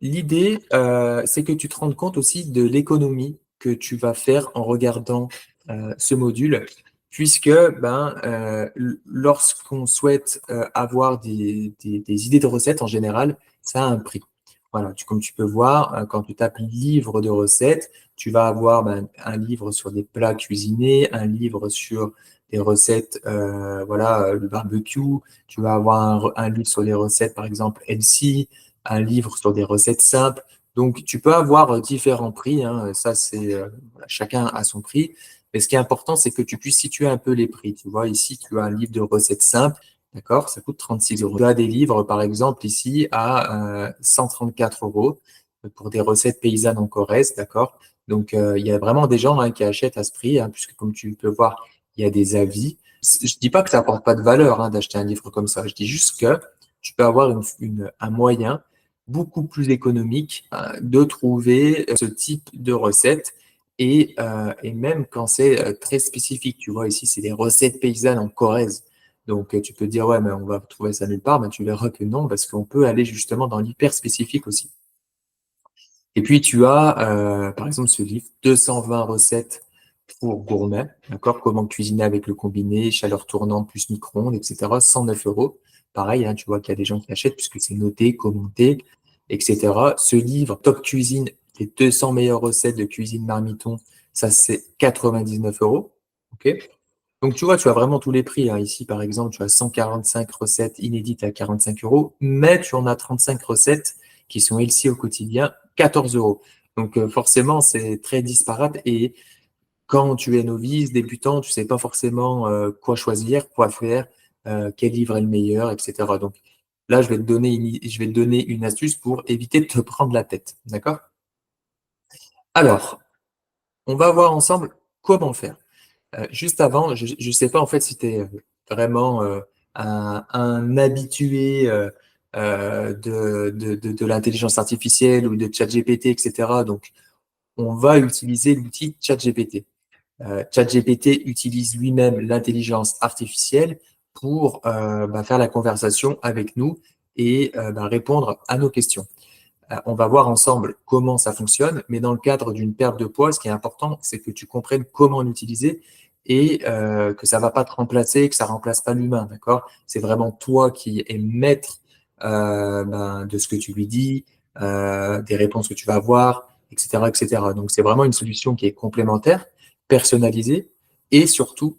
L'idée, c'est que tu te rendes compte aussi de l'économie que tu vas faire en regardant ce module, puisque lorsqu'on souhaite avoir des idées de recettes en général, ça a un prix. Voilà, comme tu peux voir, quand tu tapes livre de recettes, tu vas avoir un livre sur des plats cuisinés, un livre sur des recettes, le barbecue, tu vas avoir un livre sur les recettes, par exemple, healthy, un livre sur des recettes simples. Donc, tu peux avoir différents prix, hein. Ça, c'est chacun a son prix. Mais ce qui est important, c'est que tu puisses situer un peu les prix. Tu vois, ici, tu as un livre de recettes simples, d'accord? Ça coûte 36 euros. Tu as des livres, par exemple, ici, à 134 euros pour des recettes paysannes en Corrèze, d'accord? Donc, il y a vraiment des gens, hein, qui achètent à ce prix, hein, puisque comme tu peux voir, il y a des avis. Je dis pas que ça apporte pas de valeur, hein, d'acheter un livre comme ça. Je dis juste que tu peux avoir un moyen beaucoup plus économique de trouver ce type de recette et même quand c'est très spécifique. Tu vois, ici, c'est des recettes paysannes en Corrèze. Donc, tu peux dire, ouais, mais on va trouver ça nulle part, mais tu verras que non, parce qu'on peut aller justement dans l'hyper spécifique aussi. Et puis, tu as, par exemple, ce livre, 220 recettes pour gourmet, d'accord? Comment cuisiner avec le combiné, chaleur tournante plus micro-ondes, etc. 109 euros. Pareil, hein, tu vois qu'il y a des gens qui achètent puisque c'est noté, commenté, etc. Ce livre, Top Cuisine, les 200 meilleures recettes de cuisine marmiton, ça c'est 99 euros. OK? Donc, tu vois, tu as vraiment tous les prix, hein. Ici, par exemple, tu as 145 recettes inédites à 45 euros, mais tu en as 35 recettes qui sont ici au quotidien, 14 euros. Donc, forcément, c'est très disparate. Et quand tu es novice, débutant, tu sais pas forcément quoi choisir, quoi faire, quel livre est le meilleur, etc. Donc, là, je vais te donner une astuce pour éviter de te prendre la tête. D'accord? Alors, on va voir ensemble comment faire. Juste avant, je ne sais pas en fait si tu es vraiment un habitué de l'intelligence artificielle ou de ChatGPT, etc. Donc, on va utiliser l'outil ChatGPT. ChatGPT utilise lui-même l'intelligence artificielle pour faire la conversation avec nous et répondre à nos questions. On va voir ensemble comment ça fonctionne, mais dans le cadre d'une perte de poids, ce qui est important, c'est que tu comprennes comment l'utiliser et que ça ne va pas te remplacer, que ça ne remplace pas l'humain, d'accord? C'est vraiment toi qui es maître de ce que tu lui dis, des réponses que tu vas avoir, etc., etc. Donc, c'est vraiment une solution qui est complémentaire, personnalisée et surtout,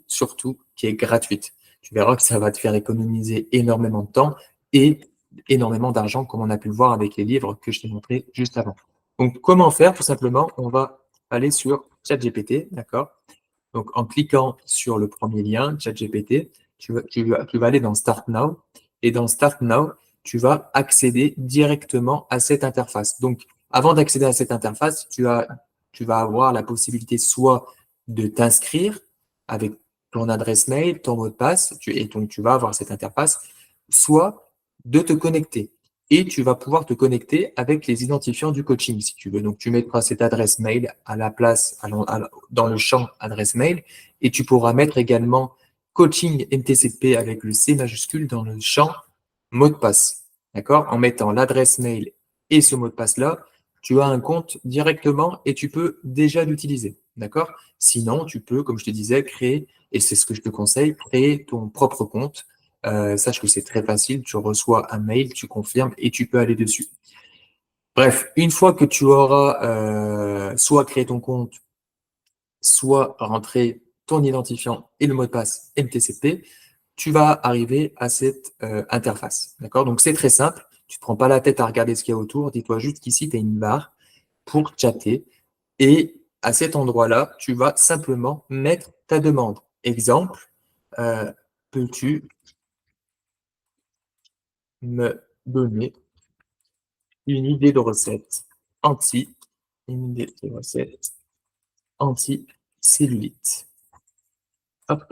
qui est gratuite. Tu verras que ça va te faire économiser énormément de temps et énormément d'argent, comme on a pu le voir avec les livres que je t'ai montré juste avant. Donc, comment faire? Tout simplement, on va aller sur ChatGPT, d'accord? Donc, en cliquant sur le premier lien, ChatGPT, tu vas aller dans Start Now. Et dans Start Now, tu vas accéder directement à cette interface. Donc, avant d'accéder à cette interface, tu vas avoir la possibilité soit de t'inscrire avec ton adresse mail, ton mot de passe, et donc tu vas avoir cette interface, soit de te connecter. Et tu vas pouvoir te connecter avec les identifiants du coaching, si tu veux. Donc, tu mettras cette adresse mail à la place, dans le champ adresse mail, et tu pourras mettre également coaching MTCP avec le C majuscule dans le champ mot de passe. D'accord? En mettant l'adresse mail et ce mot de passe-là, tu as un compte directement et tu peux déjà l'utiliser. D'accord? Sinon, tu peux, comme je te disais, créer, et c'est ce que je te conseille, créer ton propre compte. Sache que c'est très facile, tu reçois un mail, tu confirmes et tu peux aller dessus. Bref, une fois que tu auras soit créé ton compte, soit rentré ton identifiant et le mot de passe MTCP, tu vas arriver à cette interface. D'accord? Donc, c'est très simple. Tu ne te prends pas la tête à regarder ce qu'il y a autour. Dis-toi juste qu'ici, tu as une barre pour chatter. Et à cet endroit-là, tu vas simplement mettre ta demande. Exemple, euh, peux-tu me donner une idée de recette anti, une idée de recette anti-cellulite. Hop.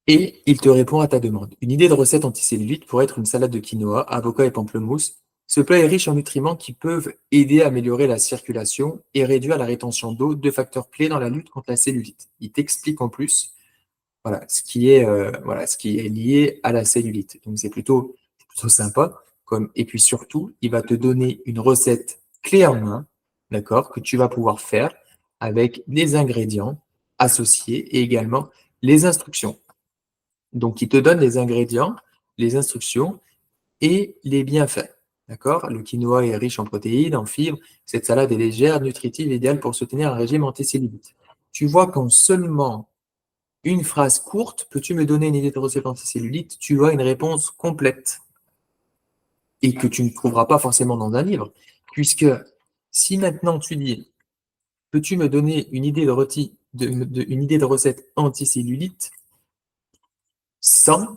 Et il te répond à ta demande. Une idée de recette anticellulite pourrait être une salade de quinoa, avocat et pamplemousse. Ce plat est riche en nutriments qui peuvent aider à améliorer la circulation et réduire la rétention d'eau, deux facteurs clés dans la lutte contre la cellulite. Il t'explique en plus. voilà, ce qui est lié à la cellulite. Donc, plutôt sympa. Et puis surtout, il va te donner une recette clé en main, d'accord, que tu vas pouvoir faire avec les ingrédients associés et également les instructions. Donc, il te donne les ingrédients, les instructions et les bienfaits. D'accord? Le quinoa est riche en protéines, en fibres. Cette salade est légère, nutritive, idéale pour soutenir un régime anticellulite. Tu vois qu'en seulement une phrase courte, peux-tu me donner une idée de recette anticellulite? Tu as une réponse complète et que tu ne trouveras pas forcément dans un livre. Puisque si maintenant tu dis, peux-tu me donner une idée une idée de recette anticellulite sans,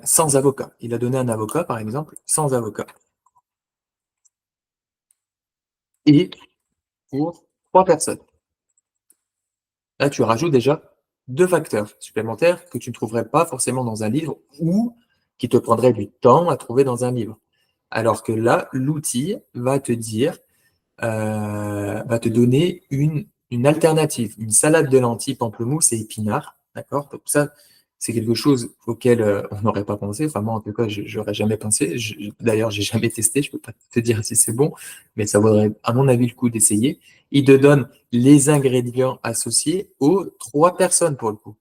sans avocat. Il a donné un avocat, par exemple, sans avocat. Et pour 3 personnes. Là, tu rajoutes déjà 2 facteurs supplémentaires que tu ne trouverais pas forcément dans un livre ou qui te prendraient du temps à trouver dans un livre. Alors que là, l'outil va te dire, va te donner une alternative, une salade de lentilles, pamplemousse et épinards. D'accord? Donc ça, c'est quelque chose auquel on n'aurait pas pensé. Enfin, moi, en tout cas, je n'aurais jamais pensé. D'ailleurs, j'ai jamais testé. Je peux pas te dire si c'est bon, mais ça vaudrait, à mon avis, le coup d'essayer. Il te donne les ingrédients associés aux 3 personnes pour le coup.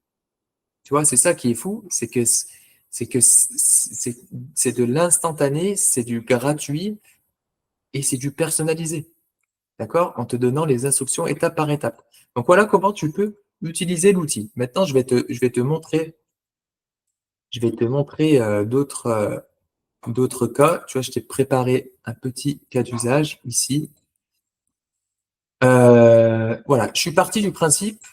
Tu vois, c'est ça qui est fou, c'est de l'instantané, c'est du gratuit et c'est du personnalisé. D'accord? En te donnant les instructions étape par étape. Donc voilà comment tu peux utiliser l'outil. Maintenant, je vais te montrer d'autres cas. Tu vois, je t'ai préparé un petit cas d'usage ici. Voilà, je suis parti du principe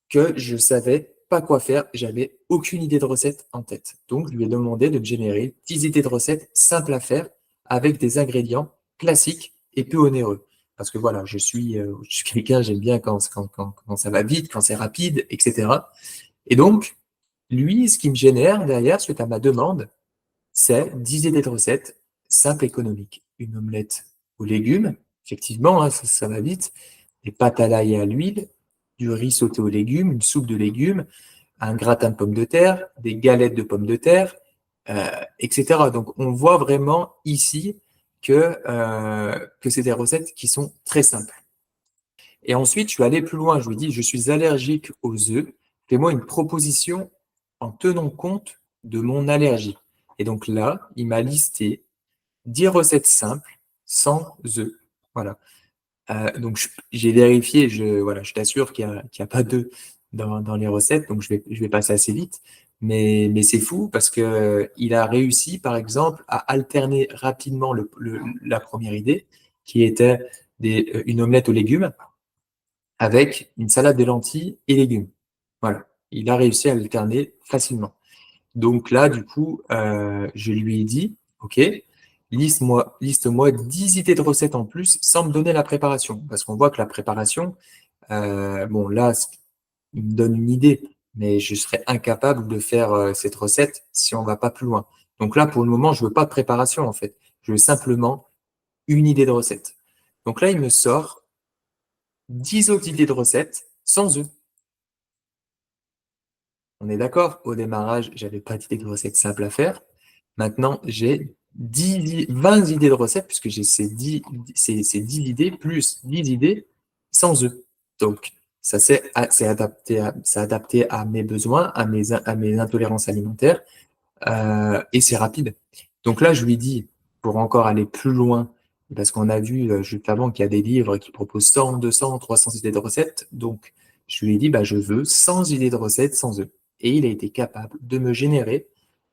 que je savais pas quoi faire, j'avais aucune idée de recette en tête. Donc, je lui ai demandé de me générer 10 idées de recettes simples à faire avec des ingrédients classiques et peu onéreux. Parce que voilà, je suis quelqu'un, j'aime bien quand ça va vite, quand c'est rapide, etc. Et donc, lui, ce qui me génère derrière, suite à ma demande, c'est 10 idées de recettes simples et économiques. Une omelette aux légumes, effectivement, hein, ça va vite. Des pâtes à l'ail et à l'huile, du riz sauté aux légumes, une soupe de légumes, un gratin de pommes de terre, des galettes de pommes de terre, etc. Donc, on voit vraiment ici que c'est des recettes qui sont très simples. Et ensuite, je suis allé plus loin. Je lui ai dit, je suis allergique aux œufs. Fais-moi une proposition en tenant compte de mon allergie. Et donc là, il m'a listé 10 recettes simples sans œufs. Voilà. Donc j'ai vérifié, voilà, je t'assure qu'il y a pas d'œufs dans les recettes, donc je vais passer assez vite. Mais c'est fou parce que il a réussi, par exemple, à alterner rapidement la première idée, qui était une omelette aux légumes avec une salade de lentilles et légumes. Voilà. Il a réussi à alterner facilement. Donc là, du coup, je lui ai dit, OK, liste-moi 10 idées de recettes en plus sans me donner la préparation. Parce qu'on voit que la préparation, bon, là, il me donne une idée, mais je serais incapable de faire cette recette si on va pas plus loin. Donc là, pour le moment, je veux pas de préparation, en fait. Je veux simplement une idée de recette. Donc là, il me sort 10 autres idées de recettes sans œufs. On est d'accord? Au démarrage, j'avais pas d'idée de recette simple à faire. Maintenant, j'ai 20 idées de recettes, puisque j'ai ces 10 idées plus 10 idées sans œufs. Donc, ça c'est adapté à mes besoins, à mes intolérances alimentaires, et c'est rapide. Donc là, je lui dis, pour encore aller plus loin, parce qu'on a vu juste avant qu'il y a des livres qui proposent 100, 200, 300 idées de recettes. Donc, je lui ai dit, bah, je veux 100 idées de recettes sans œufs. Et il a été capable de me générer,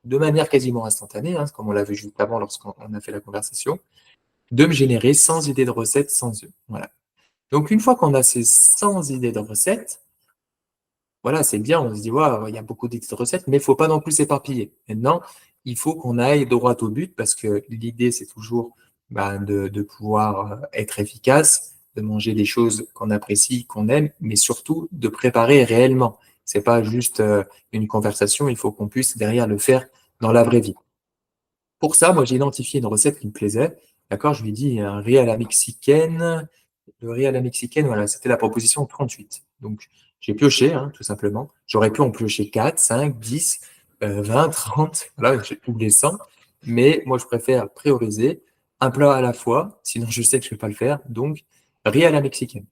de manière quasiment instantanée, hein, comme on l'a vu juste avant lorsqu'on a fait la conversation, de me générer 100 idées de recettes sans œufs. Voilà. Donc, une fois qu'on a ces 100 idées de recettes, voilà, c'est bien, on se dit, ouais, il y a beaucoup d'idées de recettes, mais il ne faut pas non plus s'éparpiller. Maintenant, il faut qu'on aille droit au but parce que l'idée, c'est toujours bah, de pouvoir être efficace, de manger des choses qu'on apprécie, qu'on aime, mais surtout de préparer réellement. C'est pas juste une conversation, il faut qu'on puisse derrière le faire dans la vraie vie. Pour ça, moi, j'ai identifié une recette qui me plaisait. D'accord, je lui ai dit un riz à la mexicaine. Le riz à la mexicaine, voilà, c'était la proposition 38. Donc, J'ai pioché, hein, tout simplement. J'aurais pu en piocher 4, 5, 10, 20, 30, voilà, ou les 100. Mais moi, je préfère prioriser un plat à la fois, sinon je sais que je ne vais pas le faire. Donc, riz à la mexicaine.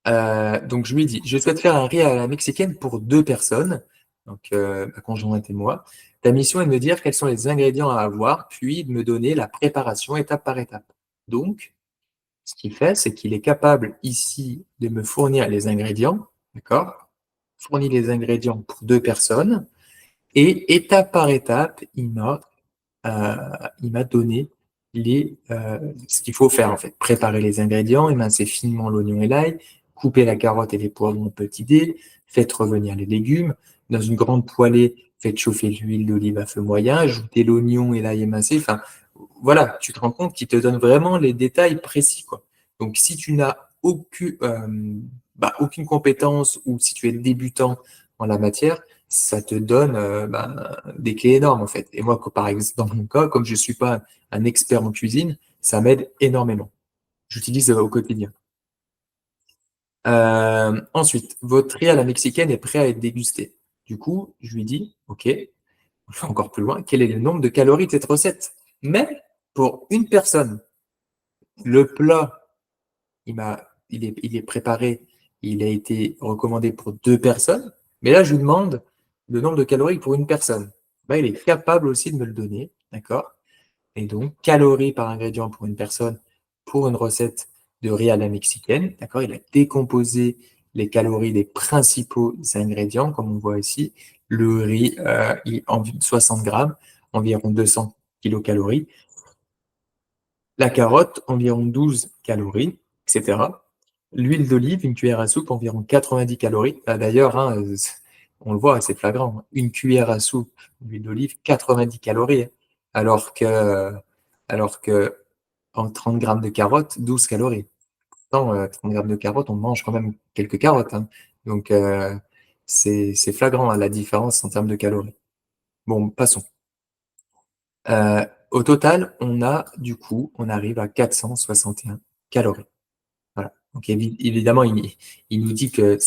Donc, je lui dis, je souhaite faire un riz à la mexicaine pour 2 personnes, donc ma conjointe et moi. Ta mission est de me dire quels sont les ingrédients à avoir, puis de me donner la préparation étape par étape. Donc, ce qu'il fait, c'est qu'il est capable ici de me fournir les ingrédients, d'accord? Fournit les ingrédients pour 2 personnes, et étape par étape, euh, il m'a donné ce qu'il faut faire en fait. Préparer les ingrédients, émincer finement l'oignon et l'ail, couper la carotte et les poivrons en petits dés, faites revenir les légumes. Dans une grande poêlée, faites chauffer l'huile d'olive à feu moyen, ajoutez l'oignon et l'ail émincé. Enfin, voilà, tu te rends compte qu'il te donne vraiment les détails précis, quoi. Donc, si tu n'as aucune compétence ou si tu es débutant en la matière, ça te donne des clés énormes en fait. Et moi, par exemple, dans mon cas, comme je ne suis pas un expert en cuisine, ça m'aide énormément. J'utilise au quotidien. Ensuite, votre riz à la mexicaine est prêt à être dégusté. Du coup, je lui dis, OK, on va encore plus loin, quel est le nombre de calories de cette recette? Mais pour une personne, le plat, il est préparé, il a été recommandé pour 2 personnes, mais là, je lui demande le nombre de calories pour une personne. Ben, il est capable aussi de me le donner, d'accord? Et donc, calories par ingrédient pour une personne pour une recette de riz à la mexicaine, d'accord? Il a décomposé les calories des principaux ingrédients, comme on voit ici. Le riz, en 60 grammes, environ 200 kilocalories. La carotte, environ 12 calories, etc. L'huile d'olive, une cuillère à soupe, environ 90 calories. Ah, d'ailleurs, hein, on le voit, c'est flagrant, hein. Une cuillère à soupe d'huile d'olive, 90 calories, hein. Alors que, alors que en 30 grammes de carottes, 12 calories. Pourtant, 30 grammes de carottes, on mange quand même quelques carottes, hein. Donc, c'est flagrant, hein, la différence en termes de calories. Bon, passons. Au total, on arrive à 461 calories. Voilà. Donc évidemment, il nous dit que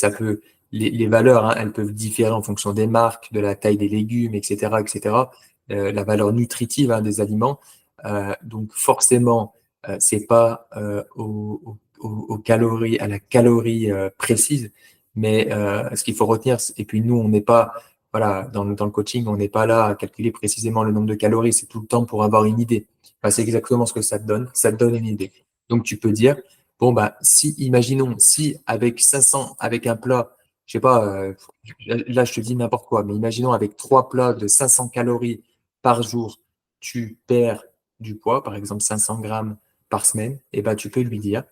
les valeurs, hein, elles peuvent différer en fonction des marques, de la taille des légumes, etc., etc. La valeur nutritive, hein, des aliments. Donc forcément, c'est pas aux calories, à la calorie précise, mais ce qu'il faut retenir, et puis nous, on n'est pas, voilà, dans le coaching, on n'est pas là à calculer précisément le nombre de calories, c'est tout le temps pour avoir une idée. Enfin, c'est exactement ce que ça te donne une idée. Donc tu peux dire, bon, bah, si, imaginons, si avec 500, avec un plat, je sais pas, là, je te dis n'importe quoi, mais imaginons avec 3 plats de 500 calories par jour, tu perds du poids, par exemple 500 grammes par semaine, et ben, tu peux lui dire,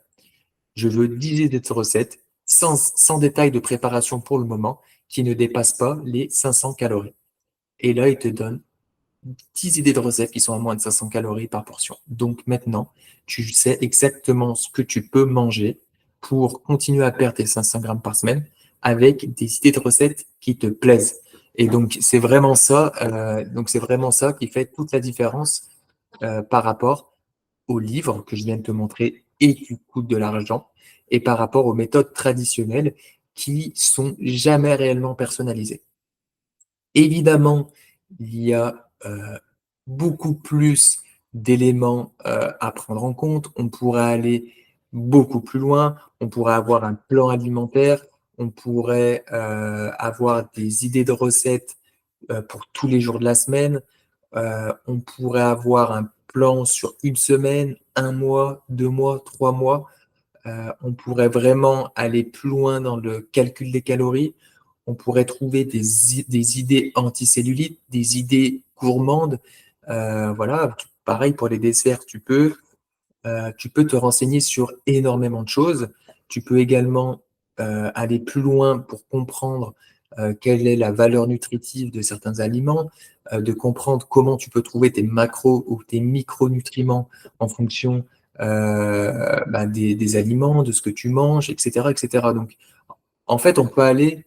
je veux 10 idées de recettes, sans détail de préparation pour le moment, qui ne dépassent pas les 500 calories. Et là, il te donne 10 idées de recettes qui sont à moins de 500 calories par portion. Donc maintenant, tu sais exactement ce que tu peux manger pour continuer à perdre tes 500 grammes par semaine avec des idées de recettes qui te plaisent. Et donc c'est vraiment ça qui fait toute la différence par rapport aux livres que je viens de te montrer et qui coûtent de l'argent et par rapport aux méthodes traditionnelles qui sont jamais réellement personnalisées. Évidemment, il y a beaucoup plus d'éléments à prendre en compte. On pourrait aller beaucoup plus loin. On pourrait avoir un plan alimentaire. On pourrait avoir des idées de recettes pour tous les jours de la semaine. On pourrait avoir un plan sur une semaine, un mois, 2 mois, 3 mois. On pourrait vraiment aller plus loin dans le calcul des calories. On pourrait trouver des idées anticellulites, des idées gourmandes. Voilà, pareil pour les desserts, tu peux te renseigner sur énormément de choses. Tu peux également aller plus loin pour comprendre quelle est la valeur nutritive de certains aliments, de comprendre comment tu peux trouver tes macros ou tes micronutriments en fonction des aliments, de ce que tu manges, etc., etc. Donc, en fait, on peut aller,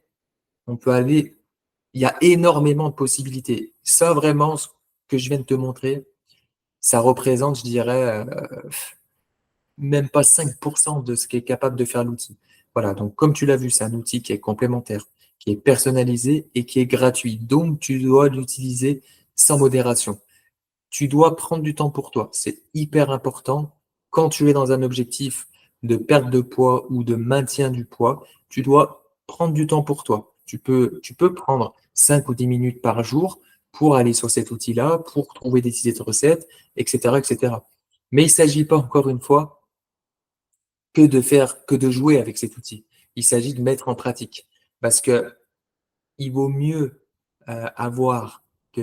il y a énormément de possibilités. Ça, vraiment, ce que je viens de te montrer, ça représente, je dirais, même pas 5% de ce qu'est capable de faire l'outil. Voilà, donc comme tu l'as vu, c'est un outil qui est complémentaire, qui est personnalisé et qui est gratuit. Donc, tu dois l'utiliser sans modération. Tu dois prendre du temps pour toi. C'est hyper important. Quand tu es dans un objectif de perte de poids ou de maintien du poids, tu dois prendre du temps pour toi. Tu peux prendre 5 ou 10 minutes par jour pour aller sur cet outil-là, pour trouver des idées de recettes, etc., etc. Mais il ne s'agit pas, encore une fois, que de jouer avec cet outil. Il s'agit de mettre en pratique. Parce que il vaut mieux avoir que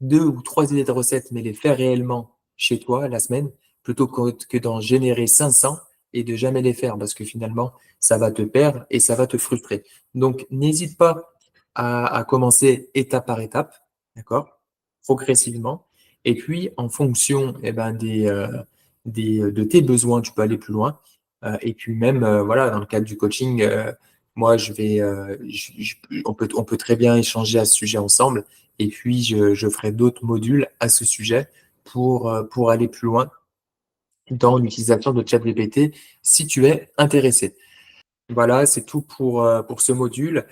deux ou trois idées de recettes, mais les faire réellement chez toi la semaine, plutôt que d'en générer 500 et de jamais les faire, parce que finalement, ça va te perdre et ça va te frustrer. Donc, n'hésite pas à commencer étape par étape, d'accord? Progressivement. Et puis, en fonction eh ben, de tes besoins, tu peux aller plus loin. Et puis même, voilà, dans le cadre du coaching, moi, on peut très bien échanger à ce sujet ensemble. Et puis, je ferai d'autres modules à ce sujet pour aller plus loin dans l'utilisation de ChatGPT si tu es intéressé. Voilà, c'est tout pour ce module.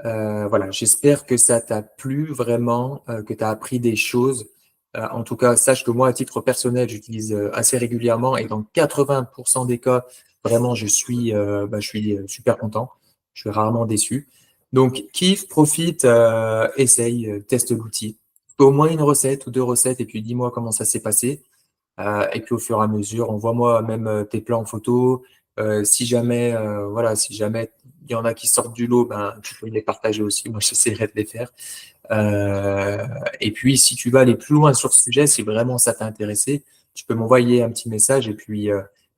Voilà, j'espère que ça t'a plu vraiment, que tu as appris des choses. En tout cas, sache que moi, à titre personnel, j'utilise assez régulièrement et dans 80% des cas, vraiment, je suis super content. Je suis rarement déçu. Donc, kiffe, profite, essaye, teste l'outil. Fais au moins une recette ou deux recettes et puis dis-moi comment ça s'est passé. Et puis au fur et à mesure, envoie-moi même tes plans en photo. Si jamais, voilà, si jamais il y en a qui sortent du lot, ben, tu peux me les partager aussi. Moi, j'essaierai de les faire. Et puis, si tu vas aller plus loin sur ce sujet, si vraiment ça t'a intéressé, tu peux m'envoyer un petit message et puis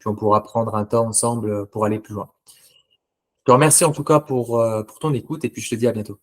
on pourra prendre un temps ensemble pour aller plus loin. Je te remercie en tout cas pour ton écoute et puis je te dis à bientôt.